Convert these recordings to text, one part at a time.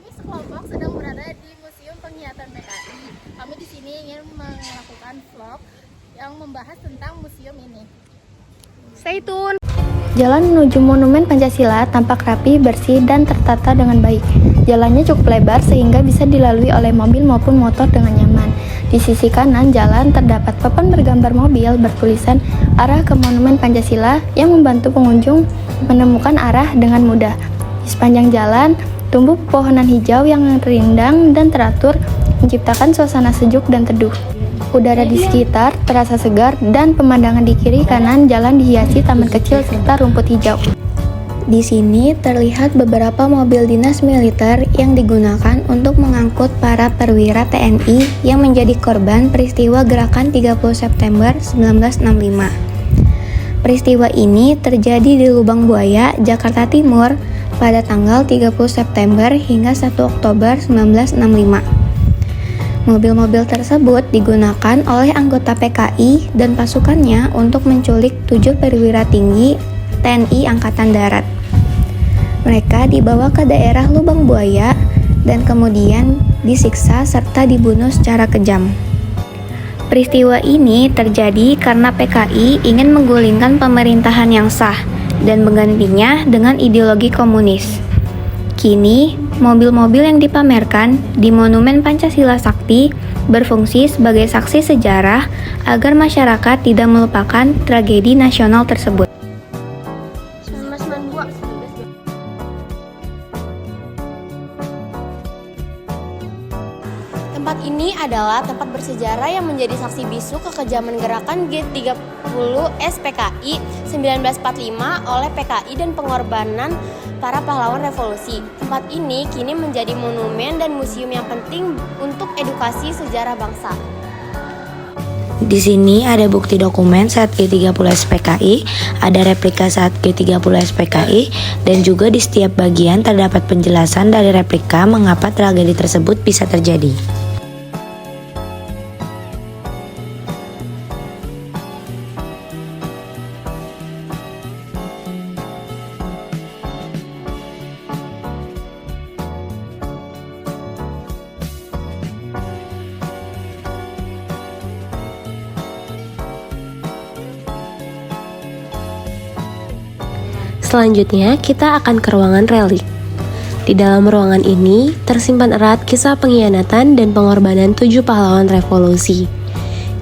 Kami sekelompok sedang berada di Museum Penglihatan PKI. Kami di sini ingin melakukan vlog yang membahas tentang museum ini. Stay tune! Jalan menuju Monumen Pancasila tampak rapi, bersih, dan tertata dengan baik. Jalannya cukup lebar sehingga bisa dilalui oleh mobil maupun motor dengan nyaman. Di sisi kanan jalan terdapat papan bergambar mobil bertulisan arah ke Monumen Pancasila yang membantu pengunjung menemukan arah dengan mudah. Di sepanjang jalan, tumbuh pepohonan hijau yang rindang dan teratur, menciptakan suasana sejuk dan teduh. Udara di sekitar terasa segar dan pemandangan di kiri kanan jalan dihiasi taman kecil serta rumput hijau. Di sini terlihat beberapa mobil dinas militer yang digunakan untuk mengangkut para perwira TNI yang menjadi korban peristiwa Gerakan 30 September 1965. Peristiwa ini terjadi di Lubang Buaya, Jakarta Timur pada tanggal 30 September hingga 1 Oktober 1965. Mobil-mobil tersebut digunakan oleh anggota PKI dan pasukannya untuk menculik 7 perwira tinggi TNI Angkatan Darat. Mereka dibawa ke daerah Lubang Buaya dan kemudian disiksa serta dibunuh secara kejam. Peristiwa ini terjadi karena PKI ingin menggulingkan pemerintahan yang sah dan menggantinya dengan ideologi komunis. Kini, mobil-mobil yang dipamerkan di Monumen Pancasila Sakti berfungsi sebagai saksi sejarah agar masyarakat tidak melupakan tragedi nasional tersebut. Tempat ini adalah tempat bersejarah yang menjadi saksi bisu kekejaman gerakan G30 SPKI 1945 oleh PKI dan pengorbanan para pahlawan revolusi. Tempat ini kini menjadi monumen dan museum yang penting untuk edukasi sejarah bangsa. Di sini ada bukti dokumen saat G30 SPKI, ada replika saat G30 SPKI, dan juga di setiap bagian terdapat penjelasan dari replika mengapa tragedi tersebut bisa terjadi. Selanjutnya, kita akan ke ruangan relik. Di dalam ruangan ini, tersimpan erat kisah pengkhianatan dan pengorbanan 7 pahlawan revolusi.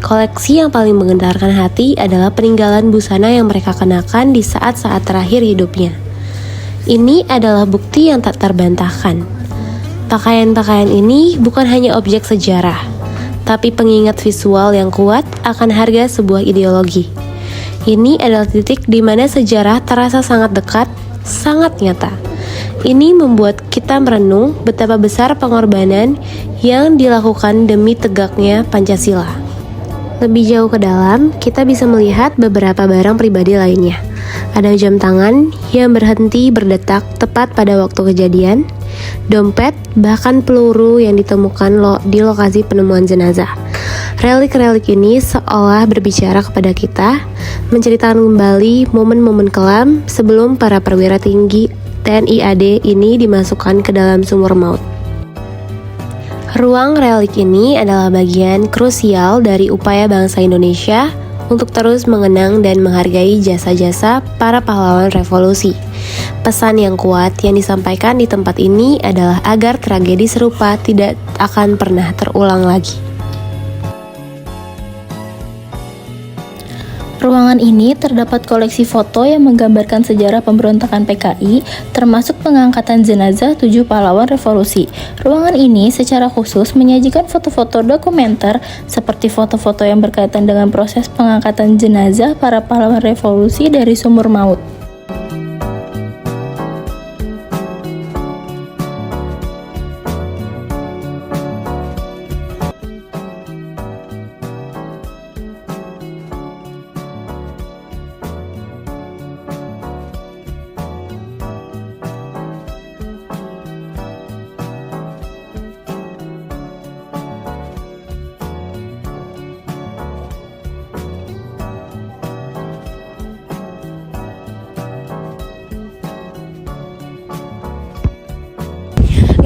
Koleksi yang paling menggentarkan hati adalah peninggalan busana yang mereka kenakan di saat-saat terakhir hidupnya. Ini adalah bukti yang tak terbantahkan. Pakaian-pakaian ini bukan hanya objek sejarah, tapi pengingat visual yang kuat akan harga sebuah ideologi. Ini adalah titik di mana sejarah terasa sangat dekat, sangat nyata. Ini membuat kita merenung betapa besar pengorbanan yang dilakukan demi tegaknya Pancasila. Lebih jauh ke dalam, kita bisa melihat beberapa barang pribadi lainnya. Ada jam tangan yang berhenti berdetak tepat pada waktu kejadian, dompet, bahkan peluru yang ditemukan di lokasi penemuan jenazah. Relik-relik ini seolah berbicara kepada kita, menceritakan kembali momen-momen kelam sebelum para perwira tinggi TNI AD ini dimasukkan ke dalam sumur maut. Ruang relik ini adalah bagian krusial dari upaya bangsa Indonesia untuk terus mengenang dan menghargai jasa-jasa para pahlawan revolusi. Pesan yang kuat yang disampaikan di tempat ini adalah agar tragedi serupa tidak akan pernah terulang lagi. Ruangan ini terdapat koleksi foto yang menggambarkan sejarah pemberontakan PKI, termasuk pengangkatan jenazah 7 pahlawan revolusi. Ruangan ini secara khusus menyajikan foto-foto dokumenter seperti foto-foto yang berkaitan dengan proses pengangkatan jenazah para pahlawan revolusi dari sumur maut.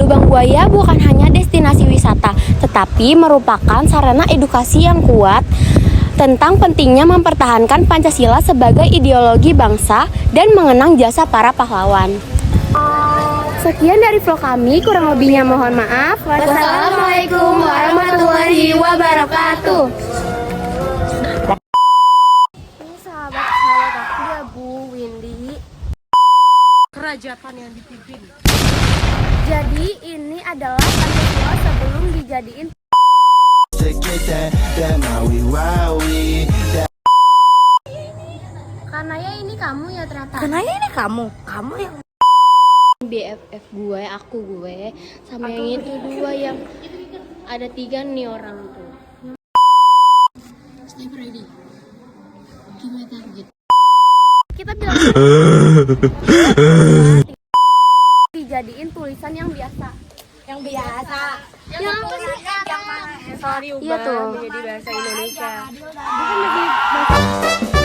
Lubang Buaya bukan hanya destinasi wisata, tetapi merupakan sarana edukasi yang kuat tentang pentingnya mempertahankan Pancasila sebagai ideologi bangsa dan mengenang jasa para pahlawan. Sekian dari vlog kami, kurang lebihnya mohon maaf. Wassalamualaikum warahmatullahi wabarakatuh. Ini sahabat-sahabat aku ya Bu Windy. Kerajaan yang dipimpin. Jadi ini adalah Pancasila sebelum dijadiin. Karena ya ini kamu ya ternyata. Karena ini kamu yang BFF gue, gue, sama yang itu dua yang ada 3 nih orang tuh. Stay ready. Gimana target? Kita bilang dijadiin tulisan yang biasa. Yang biasa. Yang sorry iya tuh. jadi bahasa Indonesia. Bukan lagi bahasa